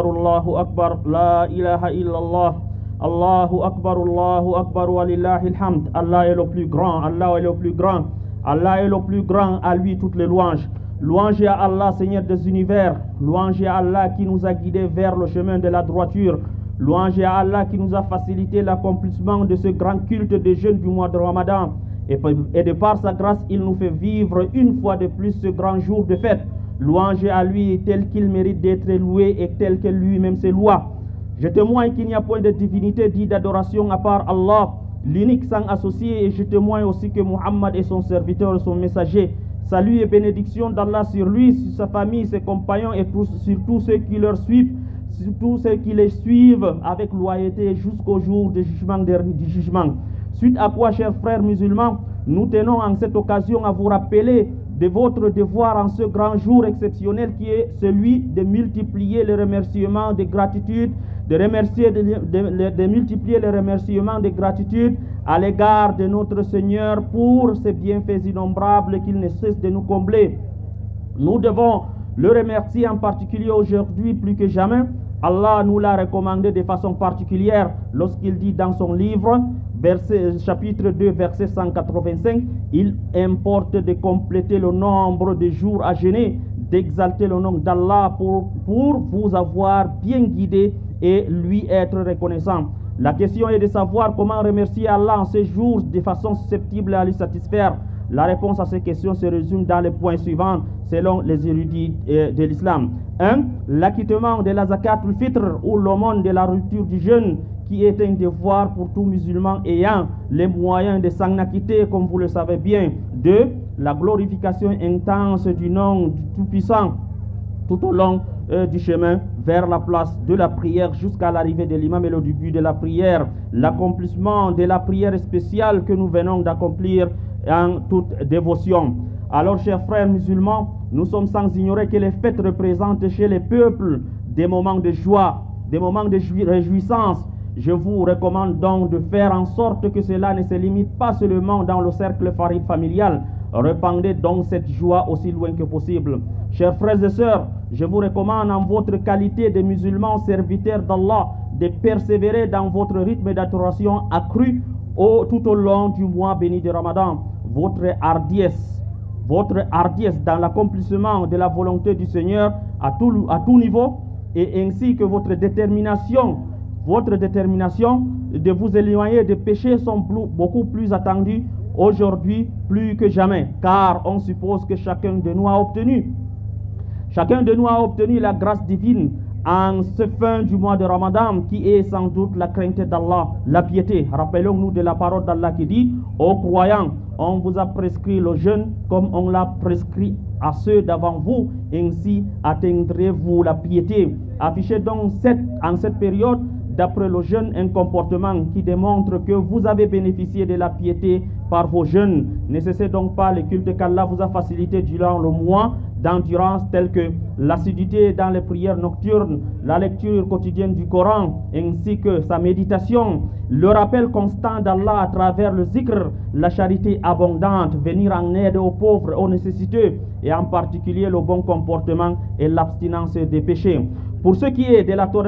Allahu Akbar, la ilaha illallah, Allahu Akbar, walillahil hamd. Allah est le plus grand, Allah est le plus grand, Allah est le plus grand, à lui toutes les louanges. Louange à Allah, Seigneur des univers, louange à Allah qui nous a guidés vers le chemin de la droiture, louange à Allah qui nous a facilité l'accomplissement de ce grand culte des jeûnes du mois de Ramadan. Et de par sa grâce, il nous fait vivre une fois de plus ce grand jour de fête. Louange à lui tel qu'il mérite d'être loué et tel que lui-même se loue. Je témoigne qu'il n'y a point de divinité dit d'adoration à part Allah, l'unique sans associé, et je témoigne aussi que Muhammad est son serviteur et son messager. Salut et bénédiction d'Allah sur lui, sur sa famille, ses compagnons et sur tous ceux qui leur suivent, sur tous ceux qui les suivent avec loyauté jusqu'au jour du jugement. Suite à quoi, chers frères musulmans, nous tenons en cette occasion à vous rappeler de votre devoir en ce grand jour exceptionnel qui est celui de multiplier les remerciements de gratitude, de multiplier les remerciements de gratitude à l'égard de notre Seigneur pour ses bienfaits innombrables qu'il ne cesse de nous combler. Nous devons le remercier en particulier aujourd'hui plus que jamais. Allah nous l'a recommandé de façon particulière lorsqu'il dit dans son livre, chapitre 2, verset 185, il importe de compléter le nombre de jours à jeûner, d'exalter le nom d'Allah pour vous avoir bien guidé et lui être reconnaissant. La question est de savoir comment remercier Allah en ces jours de façon susceptible à lui satisfaire. La réponse à ces questions se résume dans les points suivants selon les érudits de l'islam. 1. L'acquittement de la zakat al-fitr ou l'aumône de la rupture du jeûne qui est un devoir pour tout musulman ayant les moyens de s'en acquitter comme vous le savez bien. 2. La glorification intense du nom du Tout-Puissant tout au long du chemin vers la place de la prière jusqu'à l'arrivée de l'imam et le début de la prière. L'accomplissement de la prière spéciale que nous venons d'accomplir en toute dévotion. Alors, chers frères musulmans, nous sommes sans ignorer que les fêtes représentent chez les peuples des moments de joie, des moments de réjouissance. Je vous recommande donc de faire en sorte que cela ne se limite pas seulement dans le cercle familial. Répandez donc cette joie aussi loin que possible. Chers frères et sœurs, je vous recommande en votre qualité de musulmans serviteurs d'Allah de persévérer dans votre rythme d'adoration accru tout au long du mois béni de Ramadan. Votre hardiesse dans l'accomplissement de la volonté du Seigneur à tout niveau, et ainsi que votre détermination de vous éloigner des péchés sont beaucoup plus attendues aujourd'hui plus que jamais, car on suppose que chacun de nous a obtenu la grâce divine en ce fin du mois de Ramadan qui est sans doute la crainte d'Allah, la piété. Rappelons-nous de la parole d'Allah qui dit: ô croyants, on vous a prescrit le jeûne comme on l'a prescrit à ceux d'avant vous, ainsi atteindrez-vous la piété. Affichez donc en cette période, d'après le jeûne, un comportement qui démontre que vous avez bénéficié de la piété par vos jeûnes. Ne cessez donc pas le culte qu'Allah vous a facilité durant le mois d'endurance, tels que l'assiduité dans les prières nocturnes, la lecture quotidienne du Coran, ainsi que sa méditation, le rappel constant d'Allah à travers le zikr, la charité abondante, venir en aide aux pauvres, aux nécessiteux, et en particulier le bon comportement et l'abstinence des péchés. Pour ce qui est de la sur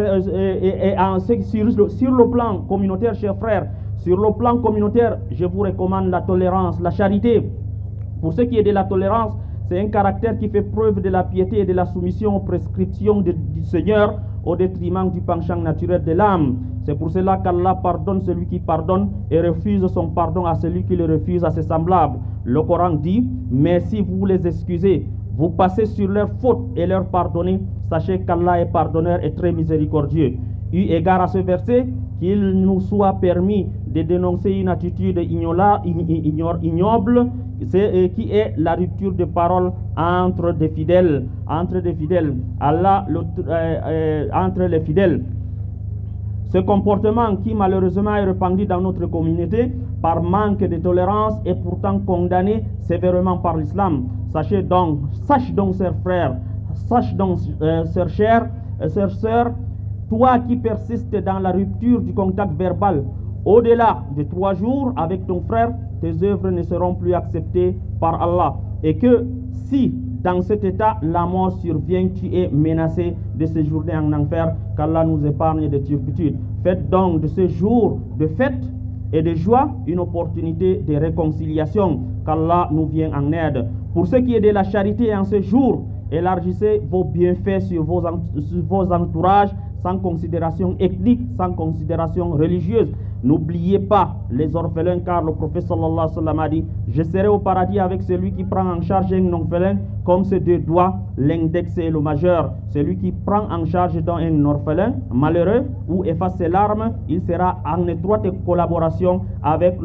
le plan communautaire, chers frères, sur le plan communautaire, je vous recommande la tolérance, la charité. Pour ce qui est de la tolérance, c'est un caractère qui fait preuve de la piété et de la soumission aux prescriptions du Seigneur au détriment du penchant naturel de l'âme. C'est pour cela qu'Allah pardonne celui qui pardonne et refuse son pardon à celui qui le refuse à ses semblables. Le Coran dit: mais si vous les excusez, vous passez sur leurs fautes et leur pardonnez, sachez qu'Allah est pardonneur et très miséricordieux. Eu égard à ce verset, qu'il nous soit permis de dénoncer une attitude ignoble, qui est la rupture de parole entre les fidèles. Entre les fidèles. Ce comportement qui malheureusement est répandu dans notre communauté par manque de tolérance est pourtant condamné sévèrement par l'islam. Sache donc, chers frères, chères sœurs, toi qui persistes dans la rupture du contact verbal, au-delà de 3 jours avec ton frère, tes œuvres ne seront plus acceptées par Allah. Et que si dans cet état, la mort survient, tu es menacé de séjourner en enfer, qu'Allah nous épargne des turpitudes. Faites donc de ce jour de fête et de joie une opportunité de réconciliation, qu'Allah nous vienne en aide. Pour ce qui est de la charité en ce jour, élargissez vos bienfaits sur vos entourages, sans considération ethnique, sans considération religieuse. N'oubliez pas les orphelins, car le prophète sallallahu alayhi wa sallam a dit: je serai au paradis avec celui qui prend en charge un orphelin comme ses deux doigts, l'index et le majeur. Celui qui prend en charge un orphelin malheureux ou efface ses larmes, il sera en étroite collaboration avec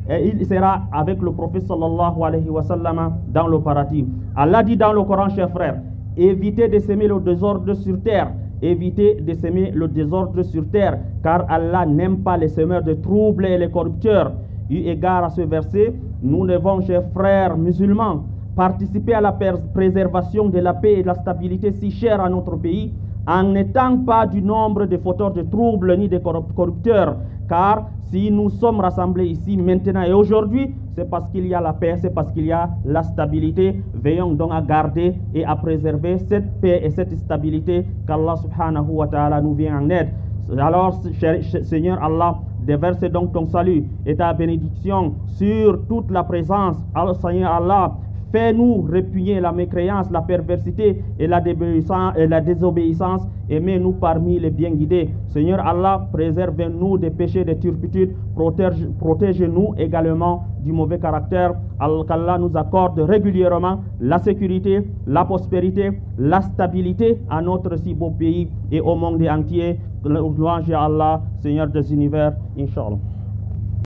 il sera avec le prophète sallallahu alayhi wa sallam dans le paradis. Allah dit dans le Coran, chers frères, évitez de s'aimer le désordre sur terre. Évitez de s'aimer le désordre sur terre, car Allah n'aime pas les semeurs de troubles et les corrupteurs. Eu égard à ce verset, nous devons, chers frères musulmans, participer à la préservation de la paix et de la stabilité si chère à notre pays, en n'étant pas du nombre de fauteurs de troubles ni de corrupteurs, car si nous sommes rassemblés ici maintenant et aujourd'hui, c'est parce qu'il y a la paix, c'est parce qu'il y a la stabilité. Veillons donc à garder et à préserver cette paix et cette stabilité, qu'Allah subhanahu wa ta'ala nous vient en aide. Alors, Seigneur Allah, déverse donc ton salut et ta bénédiction sur toute la présence. Alors, Seigneur Allah, fais-nous répugner la mécréance, la perversité et la désobéissance, et mets-nous parmi les bien guidés. Seigneur Allah, préserve-nous des péchés, des turpitudes, protège-nous également du mauvais caractère. Qu'Allah nous accorde régulièrement la sécurité, la prospérité, la stabilité à notre si beau pays et au monde entier. Louange à Allah, Seigneur des univers, Inch'Allah.